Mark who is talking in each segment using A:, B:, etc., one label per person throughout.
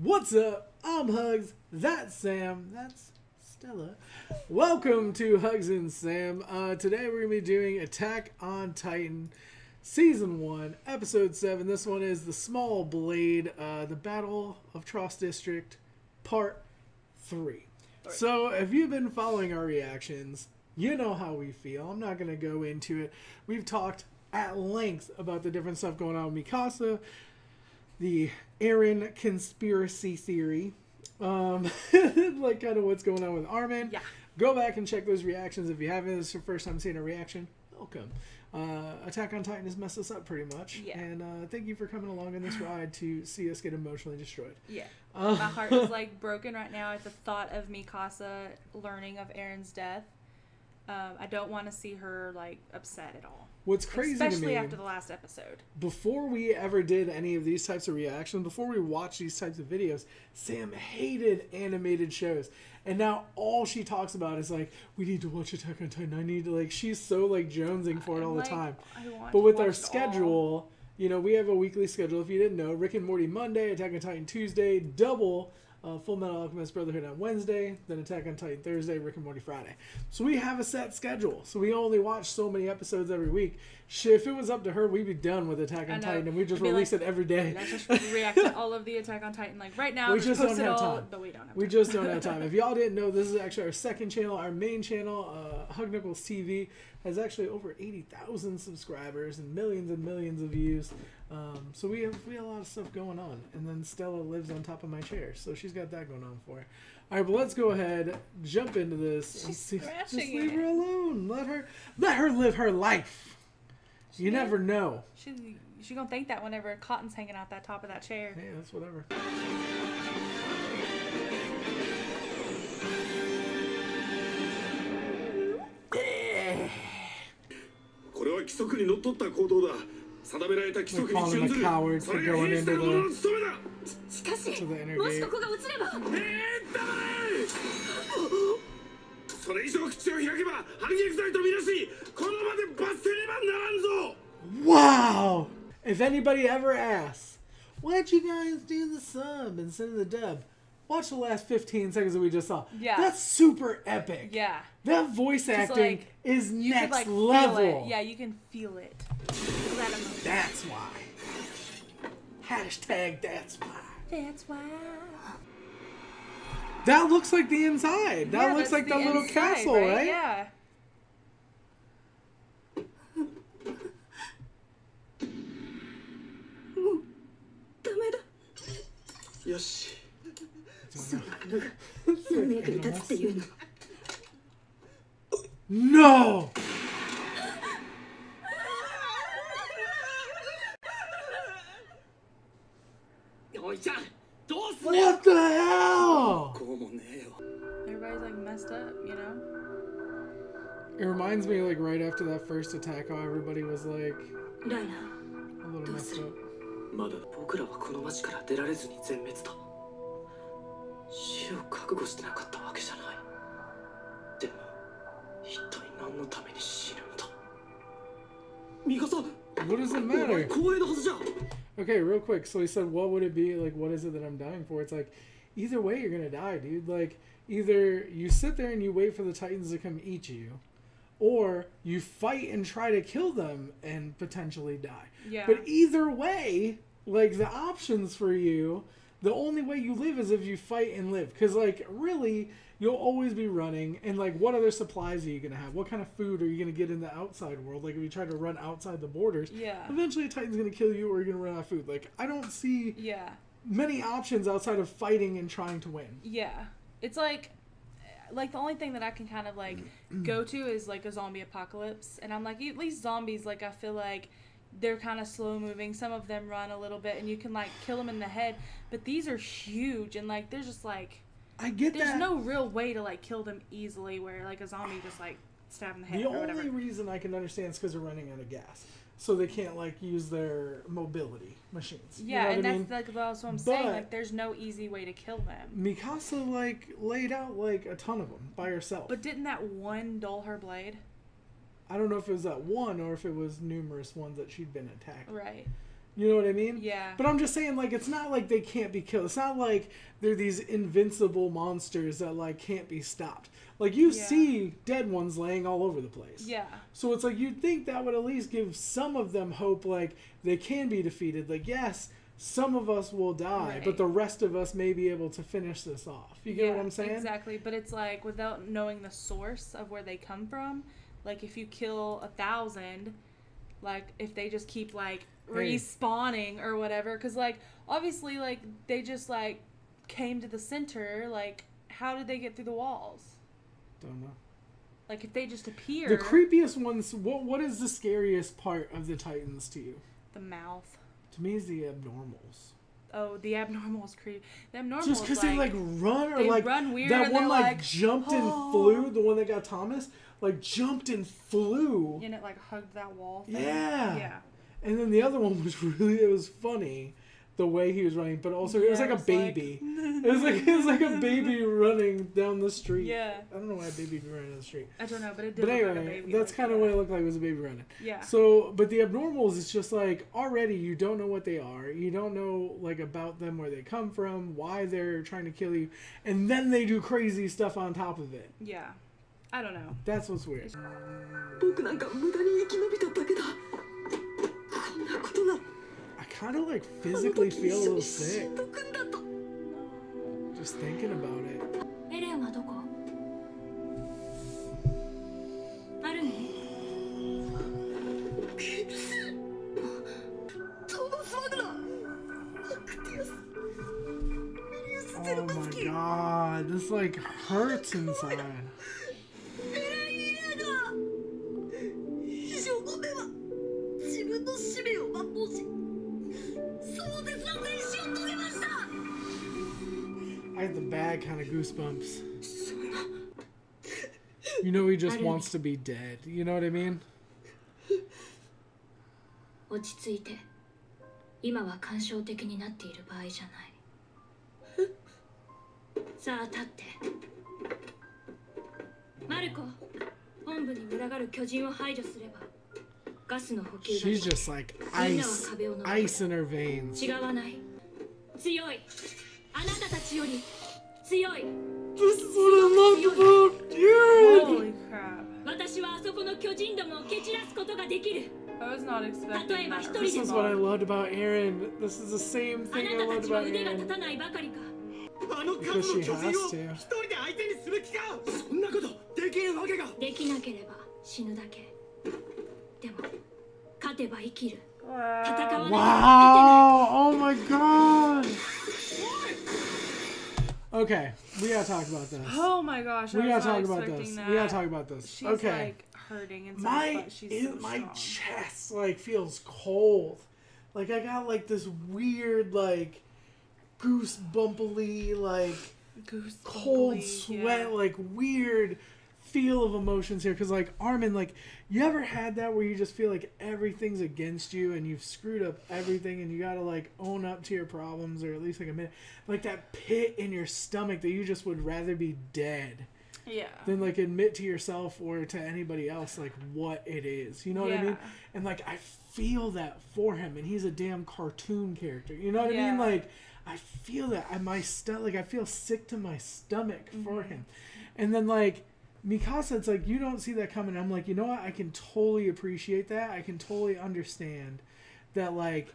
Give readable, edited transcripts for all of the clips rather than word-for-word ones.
A: What's up? I'm HUGZ. That's Sam. That's Stella. Welcome to HUGZ and Sam. Today we're going to be doing Attack on Titan Season 1, Episode 7. This one is The Small Blade, the Battle of Trost District, Part 3. So if you've been following our reactions, you know how we feel. I'm not going to go into it. We've talked at length about the different stuff going on with Mikasa, the Eren conspiracy theory, like kind of what's going on with Armin.
B: Yeah.
A: Go back and check those reactions if you haven't. This is your first time seeing a reaction. Welcome. Attack on Titan has messed us up pretty much.
B: Yeah.
A: And thank you for coming along on this ride to see us get emotionally destroyed.
B: Yeah. My heart is like broken right now at the thought of Mikasa learning of Eren's death. I don't want to see her like upset at all.
A: What's crazy to me,
B: especially after the last episode.
A: Before we ever did any of these types of reactions, before we watched these types of videos, Sam hated animated shows. And now all she talks about is like, we need to watch Attack on Titan. I need to, like, she's so like jonesing for it all the time. But with our schedule, you know, we have a weekly schedule. If you didn't know, Rick and Morty Monday, Attack on Titan Tuesday, double Full Metal Alchemist Brotherhood on Wednesday, then Attack on Titan Thursday, Rick and Morty Friday. So we have a set schedule. So we only watch so many episodes every week. Shit, if it was up to her, we'd be done with Attack on Titan and we just release it every day.
B: Let's just react to all of the Attack on Titan like right now.
A: We just don't have time.
B: But we don't have time.
A: We just don't have time. If y'all didn't know, this is actually our second channel. Our main channel, HugKnuckles TV, has actually over 80,000 subscribers and millions of views. So we have a lot of stuff going on. And then Stella lives on top of my chair, so she's got that going on for her. All right, but let's go ahead, jump into this.
B: She's scratching
A: just leave her alone. Let her live her life. You never know.
B: She gonna think that whenever cotton's hanging out that top of that chair.
A: Hey, that's whatever. We're calling the cowards for going into the inner gate. Wow! If anybody ever asks, why'd you guys do the sub instead of the dub? Watch the last 15 seconds that we just saw.
B: Yeah.
A: That's super epic.
B: Yeah.
A: That voice acting is next
B: like,
A: level.
B: Yeah, you can feel it.
A: That's why. Hashtag that's why.
B: That's why.
A: That looks like the inside. That looks like that little castle, right?
B: Yeah.
A: No! What the hell?
B: Everybody's like messed up, you know?
A: It reminds me like right after that first attack how everybody was like a little messed up. What does it matter? Okay, real quick. So he said, what would it be? Like, what is it that I'm dying for? It's like, either way, you're going to die, dude. Like, either you sit there and you wait for the Titans to come eat you, or you fight and try to kill them and potentially die.
B: Yeah.
A: But either way, like, the options for you, the only way you live is if you fight and live. Because, like, really, you'll always be running. And, like, what other supplies are you going to have? What kind of food are you going to get in the outside world? Like, if you try to run outside the borders, eventually a Titan's going to kill you or you're going to run out of food. Like, I don't see many options outside of fighting and trying to win.
B: Yeah. It's like the only thing that I can kind of, like, go to is, like, a zombie apocalypse. And I'm like, at least zombies, like, I feel like they're kind of slow moving. Some of them run a little bit and you can, like, kill them in the head. But these are huge and, like, they're just, like...
A: I get
B: There's
A: that.
B: no real way to, like, kill them easily where, like, a zombie just, like, stab in the head
A: or
B: whatever.
A: The only reason I can understand is because they're running out of gas. So they can't, like, use their mobility machines.
B: Yeah,
A: you know
B: and that's what I'm saying. Like, there's no easy way to kill them.
A: Mikasa, like, laid out, like, a ton of them by herself.
B: But didn't that one dull her blade?
A: I don't know if it was that one or if it was numerous ones that she'd been attacking.
B: Right.
A: You know what I mean?
B: Yeah.
A: But I'm just saying, like, it's not like they can't be killed. It's not like they're these invincible monsters that, like, can't be stopped. Like, you see dead ones laying all over the place.
B: Yeah.
A: So it's like, you'd think that would at least give some of them hope, like, they can be defeated. Like, yes, some of us will die, but the rest of us may be able to finish this off. You get what I'm saying?
B: Exactly. But it's like, without knowing the source of where they come from, like, if you kill 1,000, like, if they just keep, like, respawning or whatever, because, like, obviously, like, they just, like, came to the center, like, how did they get through the walls?
A: Don't know.
B: Like, if they just appear.
A: The creepiest ones, what is the scariest part of the Titans to you?
B: The mouth.
A: To me, is the abnormals.
B: Oh, the abnormals creep. The abnormals,
A: just because they, like, run, or,
B: they
A: like,
B: run weird,
A: that
B: and
A: one, like,
B: like,
A: jumped and flew, the one that got Thomas, like, jumped and flew.
B: And it, like, hugged that wall thing.
A: Yeah.
B: Yeah.
A: And then the other one was really, it was funny, the way he was running, but also it was like a baby. It was like a baby running down the street.
B: Yeah.
A: I don't know why a baby would be running down the street.
B: I don't know, but it did
A: But
B: look
A: anyway,
B: like a baby.
A: that's kind of what it looked like, was a baby running.
B: Yeah.
A: So, but the abnormals, it's just like, already you don't know what they are. You don't know, like, about them, where they come from, why they're trying to kill you. And then they do crazy stuff on top of it.
B: Yeah. I don't know.
A: That's what's weird. I kind of, like, physically feel a little sick. Just thinking about it. Oh my god, this, like, hurts inside. I have the bad kind of goosebumps. You know, he just wants to be dead. You know what I mean?
C: 落ち着いて。今は感傷的になっている場合じゃない。さあ立って。マルコ、本部に群がる巨人を排除すれば、ガスの補給が。
A: She's just like ice in her veins.
C: 違わない。強い。あなたたちより強い。
A: This is what I love about you.
B: Holy crap.
C: 私はあそこの巨人どもを蹴散らすことができる。
B: I was not expecting that.
A: This is what I loved about Aaron. This is the same thing I loved about Aaron. Because she has to.
C: できなければ死ぬだけ。でも勝てば生きる。
A: Wow! Oh my god! Okay, we gotta talk about this.
B: Oh my gosh!
A: We gotta talk about this. We gotta talk about this.
B: She's
A: okay.
B: Like hurting inside, but she's so
A: my
B: strong.
A: chest like feels cold. Like I got like this weird like goosebumpily like cold sweat like weird feel of emotions here, because like Armin, like, you ever had that where you just feel like everything's against you and you've screwed up everything and you gotta like own up to your problems, or at least like admit, like that pit in your stomach that you just would rather be dead than like admit to yourself or to anybody else like what it is, you know what I mean? And like I feel that for him, and he's a damn cartoon character, you know what I mean? Like I feel that I like I feel sick to my stomach for him. And then like Mikasa, it's like, you don't see that coming. I'm like, you know what? I can totally appreciate that. I can totally understand that, like,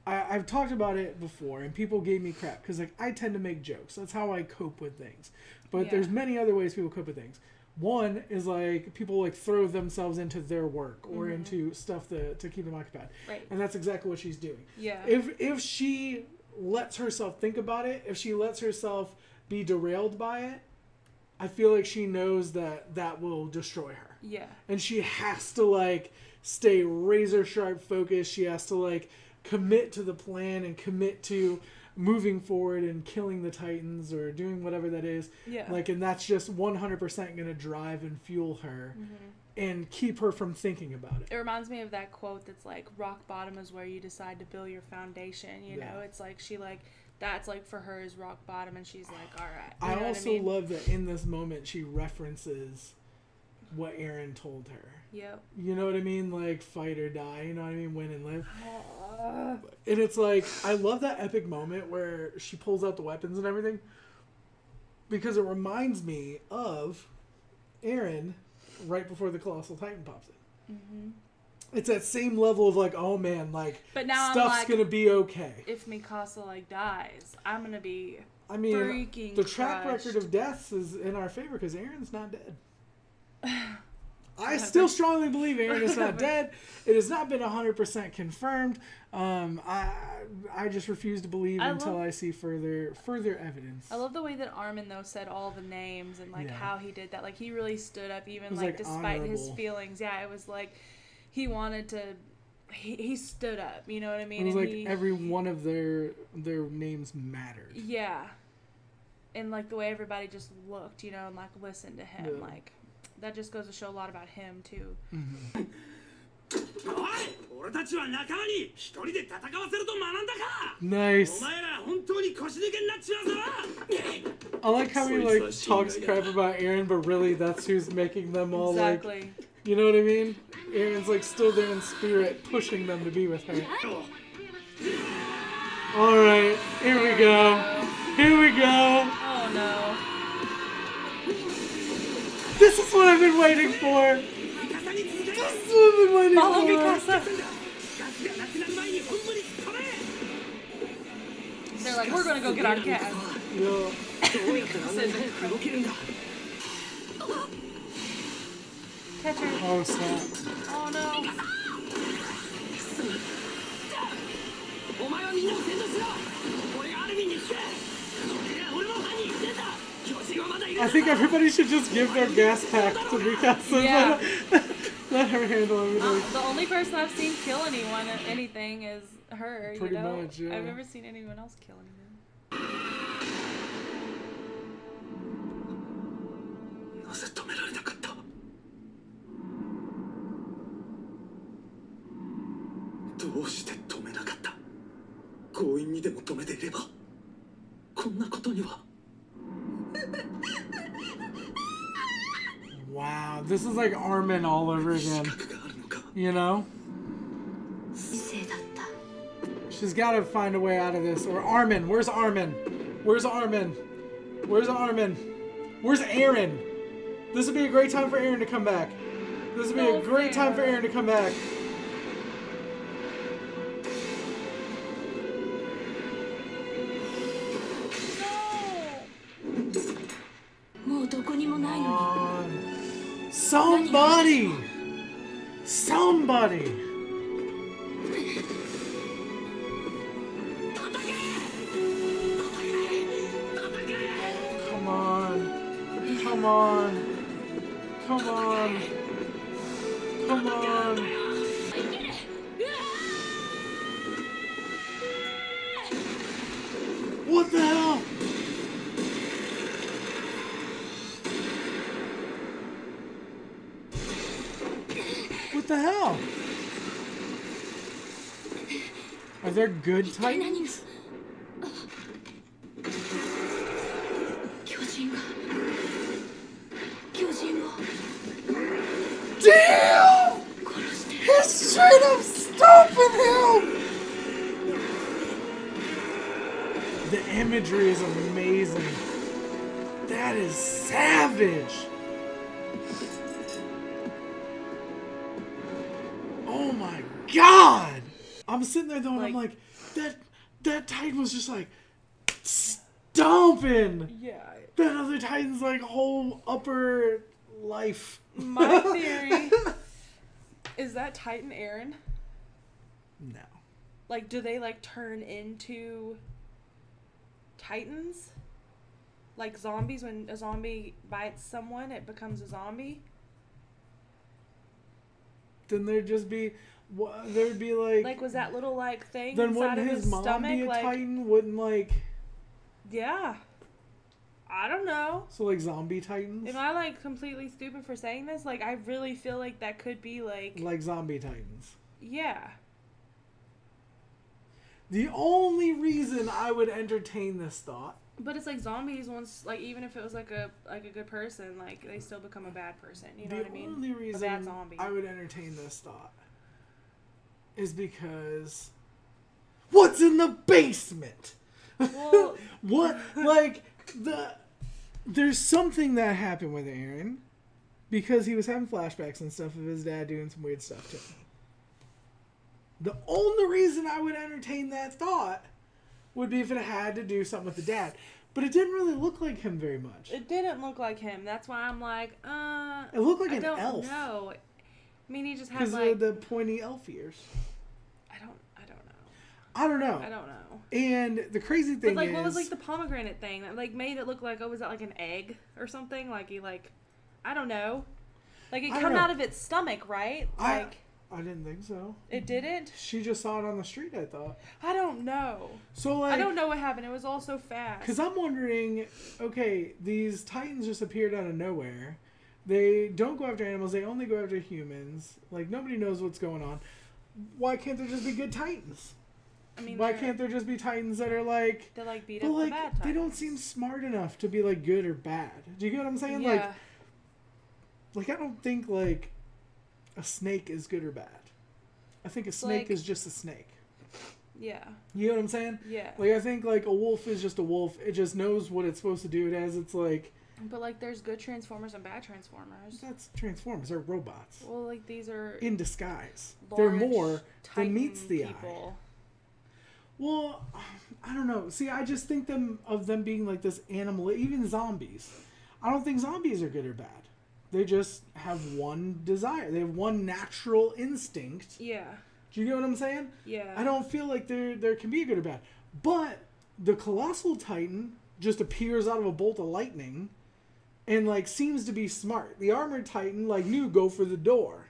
A: I've talked about it before, and people gave me crap, because, like, I tend to make jokes. That's how I cope with things. But there's many other ways people cope with things. One is, like, people, like, throw themselves into their work or into stuff to keep them occupied.
B: Right.
A: And that's exactly what she's doing.
B: Yeah.
A: If she lets herself think about it, if she lets herself be derailed by it, I feel like she knows that that will destroy her.
B: Yeah. And
A: she has to, like, stay razor sharp focused. She has to, like, commit to the plan and commit to moving forward and killing the Titans or doing whatever that is.
B: Yeah.
A: Like, and that's just 100% going to drive and fuel her and keep her from thinking about it.
B: It reminds me of that quote that's like, rock bottom is where you decide to build your foundation. You know, it's like she, like, that's, like, for her is rock bottom, and she's like, all right.
A: I also love that in this moment she references what Aaron told her.
B: Yep.
A: You know what I mean? Like, fight or die. You know what I mean? Win and live. And it's like, I love that epic moment where she pulls out the weapons and everything, because it reminds me of Eren right before the Colossal Titan pops in. Mm-hmm. It's that same level of like, oh man, like,
B: but now
A: stuff's
B: I'm like,
A: gonna be okay.
B: If Mikasa like dies, I'm gonna be
A: freaking the track
B: crushed.
A: record of deaths is in our favor because Eren's not dead. I still strongly believe Eren is not dead. It has not been 100% confirmed. I just refuse to believe until I see further evidence.
B: I love the way that Armin though said all the names and like how he did that. Like he really stood up, even like despite honorable. His feelings. Yeah, it was like he wanted to. He stood up. You know what I mean?
A: It was and like every one of their names mattered.
B: Yeah, and like the way everybody just looked, you know, and like listened to him, like. That just goes to show a lot about him too. Mm-hmm.
A: Nice. I like how he like talks crap about Eren, but really that's who's making them all like. You know what I mean? Eren's like still there in spirit, pushing them to be with her. All right, here we go. Here we go.
B: Oh no.
A: This is what I've been waiting for. This is what I've been waiting for.
B: They're like, we're gonna go get our cat.
A: Yeah.
B: Catch her.
A: Oh snap.
B: Oh no.
A: I think everybody should just give their gas pack to Mikasa.
B: Yeah.
A: Let her handle everything.
B: The only person I've seen kill anything is her.
A: Pretty
B: you know?
A: much, yeah.
B: I've never seen anyone else kill anyone.
A: Wow, this is like Armin all over again. You know? She's got to find a way out of this. Or Armin. Where's Armin? Where's Armin? Where's Armin? Where's Eren? This would be a great time for Eren to come back. This would be a great time for Eren to come back. Somebody! Somebody! Come on. Come on. Come on. Come on. What the hell? What the hell? Are there good Titans? Damn! He's straight up stomping him! The imagery is amazing. That is savage. Oh my god! I'm sitting there though and I'm like, that Titan was just like stomping.
B: Yeah.
A: That other Titan's like whole upper life.
B: My theory is that Titan Eren?
A: No.
B: Like, do they like turn into Titans? Like zombies, when a zombie bites someone, it becomes a zombie?
A: Then there'd just be, there'd be like...
B: Like, was that little like thing
A: then
B: inside
A: wouldn't
B: of
A: his
B: his
A: mom
B: stomach?
A: be a
B: like,
A: Titan? Wouldn't like...
B: Yeah. I don't know.
A: So like zombie Titans?
B: Am I like completely stupid for saying this? Like, I really feel like that could be like...
A: Like zombie Titans.
B: Yeah.
A: The only reason I would entertain this thought...
B: But it's like zombies, once, like, even if it was like a good person, like, they still become a bad person. You know what I mean?
A: The only reason
B: a bad zombie.
A: I would entertain this thought is because What's in the basement?
B: Well,
A: What? Like, there's something that happened with Eren because he was having flashbacks and stuff of his dad doing some weird stuff to him. The only reason I would entertain that thought would be if it had to do something with the dad. But it didn't really look like him very much.
B: it didn't look like him. That's why I'm like,
A: It looked like
B: I
A: an
B: don't
A: elf.
B: know. I mean, he just had
A: Because
B: like
A: of the pointy elf ears.
B: I don't know.
A: I don't know.
B: I don't know.
A: And the crazy thing
B: But like,
A: is...
B: what was like the pomegranate thing that like made it look like, oh, was that like an egg or something? Like he like, I don't know. Like it come out of its stomach, right? Like
A: I didn't think so.
B: it didn't.
A: She just saw it on the street, I thought.
B: I don't know.
A: So like...
B: I don't know what happened. It was all so fast.
A: Because I'm wondering, okay, these titans just appeared out of nowhere. They don't go after animals. They only go after humans. Like, nobody knows what's going on. Why can't there just be good titans?
B: I mean,
A: Why can't there just be titans that are like...
B: they like beat
A: But
B: up the
A: like,
B: bad titans?
A: they don't seem smart enough to be like good or bad. Do you get what I'm saying?
B: Yeah.
A: Like I don't think like a snake is good or bad. I think a snake
B: like-
A: is just a snake.
B: Yeah.
A: You know what I'm saying?
B: Yeah.
A: Like I think like a wolf is just a wolf. It just knows what it's supposed to do. It has its like...
B: But like, there's good Transformers and bad Transformers.
A: That's Transformers. They're robots.
B: Well, like these are
A: In disguise. They're
B: large
A: more than
B: Titan
A: meets the
B: people.
A: eye. Well, I don't know. See, I just think of them being like this animal, even zombies. I don't think zombies are good or bad. They just have one desire. They have one natural instinct.
B: Yeah.
A: Do you get what I'm saying?
B: Yeah.
A: I don't feel like there can be a good or bad. But the Colossal Titan just appears out of a bolt of lightning and like seems to be smart. The Armored Titan like knew go for the door.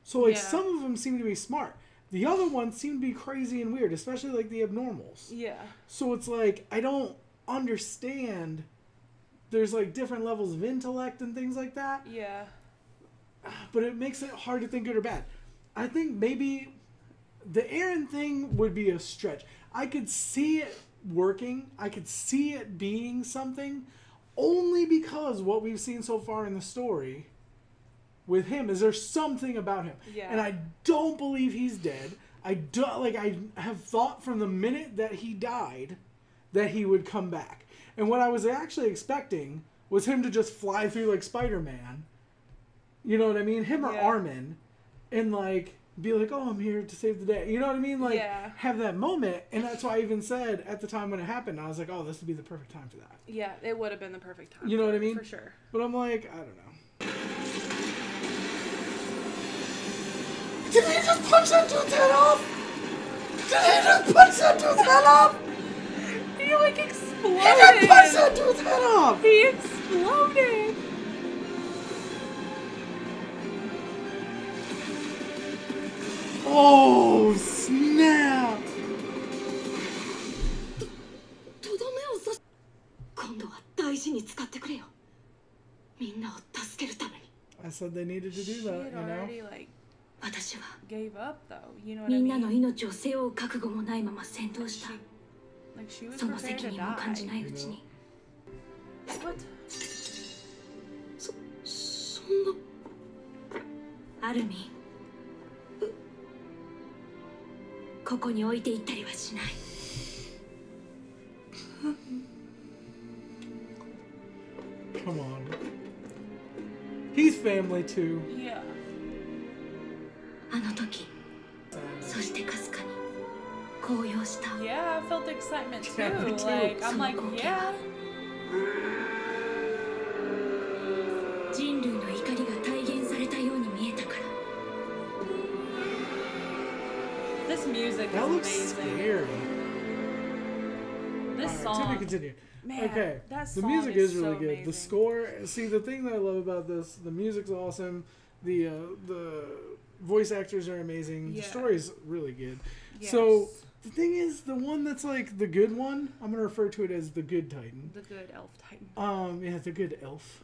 A: So like
B: Yeah.
A: some of them seem to be smart. The other ones seem to be crazy and weird, especially like the Abnormals.
B: Yeah.
A: So it's like I don't understand. There's like different levels of intellect and things like that.
B: Yeah.
A: But it makes it hard to think good or bad. I think maybe the Eren thing would be a stretch. I could see it working. I could see it being something only because what we've seen so far in the story with him is there's something about him.
B: Yeah.
A: And I don't believe he's dead. I have thought from the minute that he died that he would come back. And what I was actually expecting was him to just fly through like Spider-Man. You know what I mean? Him or
B: Yeah.
A: Armin. And like be like, oh, I'm here to save the day. You know what I mean? Like
B: Yeah.
A: have that moment. And that's why I even said at the time when it happened, I was like, oh, this would be the perfect time for that.
B: Yeah. It would have been the perfect time.
A: You know
B: for
A: what I
B: it,
A: mean?
B: For sure.
A: But I'm like, I don't know. Did he just punch that dude's head off? Did he just punch that dude's head off?
B: He like exploded.
A: He just punched that dude's head off!
B: He exploded.
A: Oh, snap!
C: とどめを刺し今度は大事に使ってくれよみんなを助けるために
A: I said they needed to do
B: She
A: that,
B: had
A: you know?
B: already like
C: 私は
B: gave up though. You know what I
C: みん
B: mean?
C: なの命を背負う覚悟もないまま戦闘した
B: Like she was
C: その
B: prepared
C: 責
B: to
C: 任を感じ
B: die.
C: ないうちに
B: What?
C: そんなアルミンここに置いていったりはしない
A: Come on. He's family too.
B: Yeah.
C: あの時そしてかすかに高揚した
B: Yeah, I felt excitement too.
A: Yeah, me too.
B: Like I'm like, yeah.
C: 人類の怒りが体現されたように見えたから
B: This music
A: That
B: is
A: looks
B: amazing.
A: scary.
B: This
A: Alright, to be
B: song.
A: continued.
B: Man,
A: Okay,
B: that
A: the
B: song
A: music
B: is
A: is really
B: so
A: good.
B: amazing.
A: The score, see, the thing that I love about this, the music's awesome. The voice actors are amazing.
B: Yeah.
A: The story's really good.
B: Yes.
A: So the thing is, the one that's like the good one, I'm gonna refer to it as the good Titan.
B: The good elf titan.
A: Yeah, the good elf.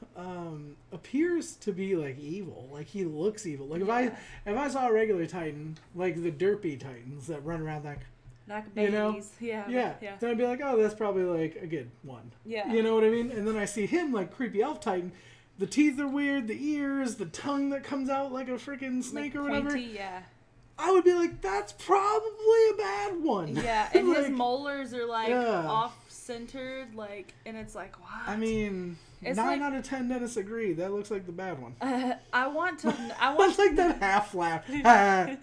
A: Appears to be like evil. Like he looks evil. Like
B: Yeah.
A: if I saw a regular Titan, like the derpy Titans that run around like
B: Like
A: You know?
B: babies. Yeah.
A: yeah,
B: Yeah.
A: then I'd be like, oh, that's probably like a good one.
B: Yeah.
A: You know what I mean? And then I see him like creepy elf Titan. The teeth are weird, the ears, the tongue that comes out like a freaking snake
B: Like
A: or whatever.
B: pointy, yeah.
A: I would be like, that's probably a bad one.
B: Yeah, and his
A: Like,
B: molars are like
A: yeah.
B: off-centered, like, and it's like, what?
A: I mean,
B: It's
A: 9
B: like-
A: out of 10 dentists agree. That looks like the bad one.
B: I want to
A: It's like that half laugh.
B: I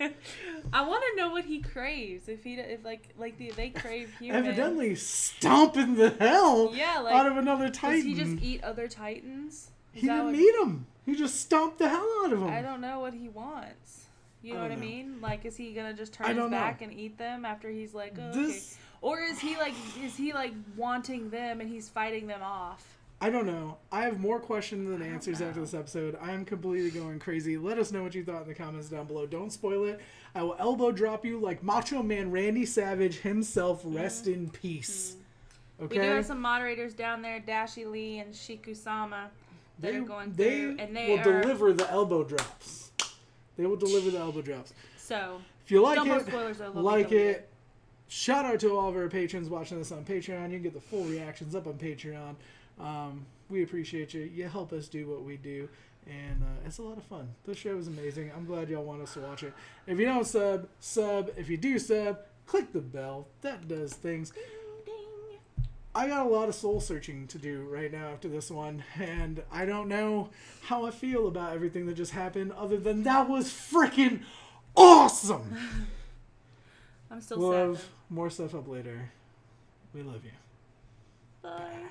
B: want to know what he craves. If they crave human.
A: Evidently stomping the hell
B: Yeah, like,
A: out of another Titan.
B: Does he just eat other Titans? Is
A: He
B: that
A: didn't
B: what-
A: meet him. He just stomped the hell out of him.
B: I don't know what he wants. You know
A: I
B: what I
A: don't know.
B: mean? Like, is he gonna just
A: I
B: turn his
A: don't know.
B: back and eat them after he's like, oh, okay?
A: This,
B: Or is he like wanting them and he's fighting them off?
A: I don't know. I have more questions than answers after this episode. I am completely going crazy. Let us know what you thought in the comments down below. Don't spoil it. I will elbow drop you like Macho Man Randy Savage himself. Rest in peace. Okay?
B: We do have some moderators down there, Dashi Lee and Shikusama, that are going through, and they
A: will
B: are
A: deliver the elbow drops. They will deliver the elbow drops.
B: so.
A: If you like
B: Dumbo
A: it,
B: spoilers are a little
A: like
B: bit
A: it. Shout out to all of our patrons watching this on Patreon. You can get the full reactions up on Patreon. We appreciate you. You help us do what we do, and it's a lot of fun. The show is amazing. I'm glad y'all want us to watch it. If you don't sub. If you do sub, click the bell. That does things. I got a lot of soul searching to do right now after this one, and I don't know how I feel about everything that just happened, other than that was freaking awesome.
B: I'm still
A: We'll
B: sad.
A: have more stuff up later. We love you.
B: Bye.